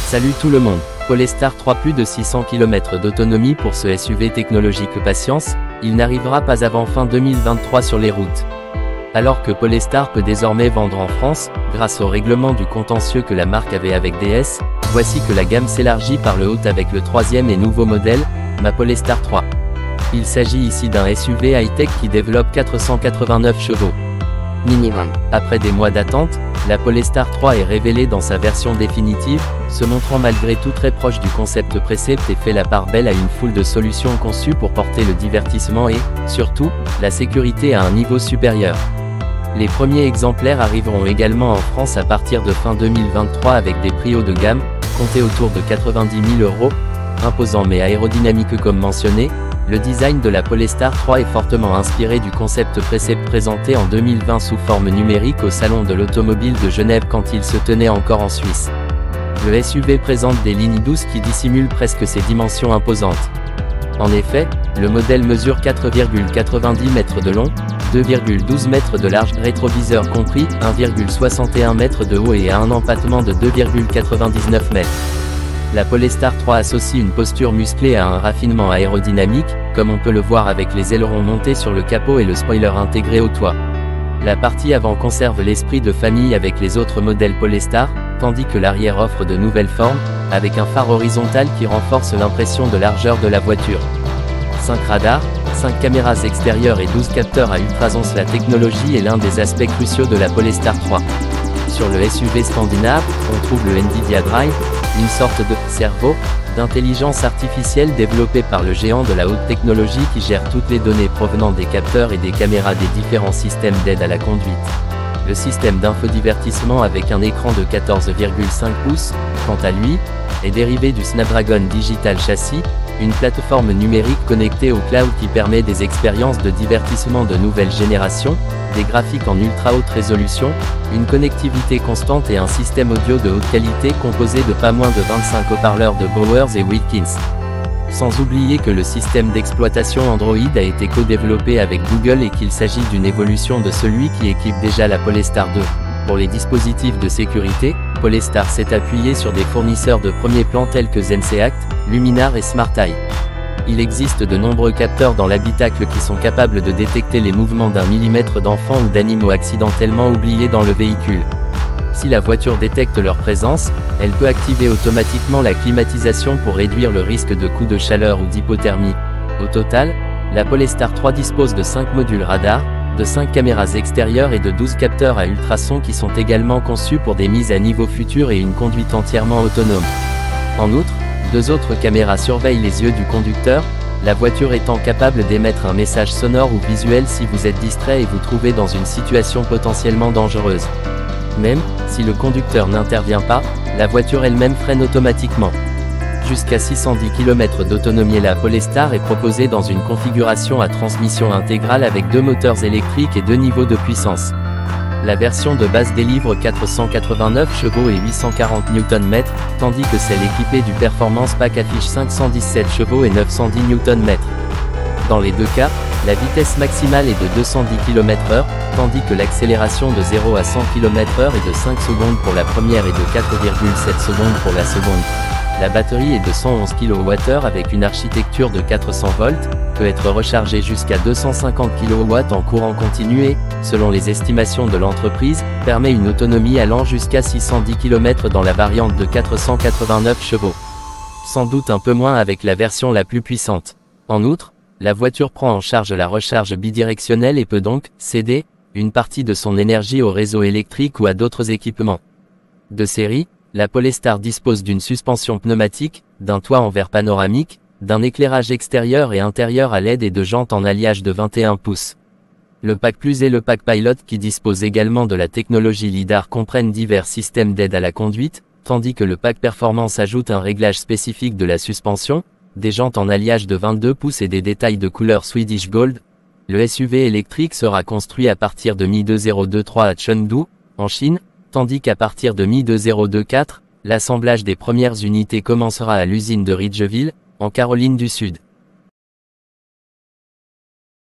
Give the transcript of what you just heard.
Salut tout le monde. Polestar 3, plus de 600 km d'autonomie pour ce SUV technologique. Patience, il n'arrivera pas avant fin 2023 sur les routes. Alors que Polestar peut désormais vendre en France, grâce au règlement du contentieux que la marque avait avec DS, voici que la gamme s'élargit par le haut avec le troisième et nouveau modèle, ma Polestar 3. Il s'agit ici d'un SUV high-tech qui développe 489 chevaux. Minimum. Après des mois d'attente, la Polestar 3 est révélée dans sa version définitive, se montrant malgré tout très proche du concept précédent et fait la part belle à une foule de solutions conçues pour porter le divertissement et, surtout, la sécurité à un niveau supérieur. Les premiers exemplaires arriveront également en France à partir de fin 2023 avec des prix haut de gamme, comptés autour de 90 000 €, imposant mais aérodynamique comme mentionné. Le design de la Polestar 3 est fortement inspiré du concept précédent présenté en 2020 sous forme numérique au Salon de l'Automobile de Genève quand il se tenait encore en Suisse. Le SUV présente des lignes douces qui dissimulent presque ses dimensions imposantes. En effet, le modèle mesure 4,90 mètres de long, 2,12 mètres de large, rétroviseur compris, 1,61 mètres de haut et a un empattement de 2,99 mètres. La Polestar 3 associe une posture musclée à un raffinement aérodynamique, comme on peut le voir avec les ailerons montés sur le capot et le spoiler intégré au toit. La partie avant conserve l'esprit de famille avec les autres modèles Polestar, tandis que l'arrière offre de nouvelles formes, avec un phare horizontal qui renforce l'impression de largeur de la voiture. 5 radars, 5 caméras extérieures et 12 capteurs à ultrasons. La technologie est l'un des aspects cruciaux de la Polestar 3. Sur le SUV scandinave, on trouve le NVIDIA Drive, une sorte de « cerveau » d'intelligence artificielle développée par le géant de la haute technologie qui gère toutes les données provenant des capteurs et des caméras des différents systèmes d'aide à la conduite. Le système d'infodivertissement avec un écran de 14,5 pouces, quant à lui, est dérivé du Snapdragon Digital Chassis, une plateforme numérique connectée au cloud qui permet des expériences de divertissement de nouvelle génération, des graphiques en ultra haute résolution, une connectivité constante et un système audio de haute qualité composé de pas moins de 25 haut-parleurs de Bowers et Wilkins. Sans oublier que le système d'exploitation Android a été co-développé avec Google et qu'il s'agit d'une évolution de celui qui équipe déjà la Polestar 2. Pour les dispositifs de sécurité, Polestar s'est appuyé sur des fournisseurs de premier plan tels que Zenseact, Luminar et SmartEye. Il existe de nombreux capteurs dans l'habitacle qui sont capables de détecter les mouvements d'un millimètre d'enfants ou d'animaux accidentellement oubliés dans le véhicule. Si la voiture détecte leur présence, elle peut activer automatiquement la climatisation pour réduire le risque de coups de chaleur ou d'hypothermie. Au total, la Polestar 3 dispose de 5 modules radar, de 5 caméras extérieures et de 12 capteurs à ultrasons qui sont également conçus pour des mises à niveau futures et une conduite entièrement autonome. En outre, 2 autres caméras surveillent les yeux du conducteur, la voiture étant capable d'émettre un message sonore ou visuel si vous êtes distrait et vous trouvez dans une situation potentiellement dangereuse. Même si le conducteur n'intervient pas, la voiture elle-même freine automatiquement. Jusqu'à 610 km d'autonomie. La Polestar est proposée dans une configuration à transmission intégrale avec 2 moteurs électriques et 2 niveaux de puissance. La version de base délivre 489 chevaux et 840 Nm, tandis que celle équipée du Performance Pack affiche 517 chevaux et 910 Nm. Dans les deux cas, la vitesse maximale est de 210 km/h, tandis que l'accélération de 0 à 100 km/h est de 5 secondes pour la première et de 4,7 secondes pour la seconde. La batterie est de 111 kWh avec une architecture de 400 volts, peut être rechargée jusqu'à 250 kW en courant continu et, selon les estimations de l'entreprise, permet une autonomie allant jusqu'à 610 km dans la variante de 489 chevaux. Sans doute un peu moins avec la version la plus puissante. En outre, la voiture prend en charge la recharge bidirectionnelle et peut donc céder une partie de son énergie au réseau électrique ou à d'autres équipements. De série, la Polestar dispose d'une suspension pneumatique, d'un toit en verre panoramique, d'un éclairage extérieur et intérieur à LED et de jantes en alliage de 21 pouces. Le Pack Plus et le Pack Pilot qui disposent également de la technologie LiDAR comprennent divers systèmes d'aide à la conduite, tandis que le Pack Performance ajoute un réglage spécifique de la suspension, des jantes en alliage de 22 pouces et des détails de couleur Swedish Gold. Le SUV électrique sera construit à partir de mi-2023 à Chengdu, en Chine, tandis qu'à partir de mi-2024, l'assemblage des premières unités commencera à l'usine de Ridgeville, en Caroline du Sud.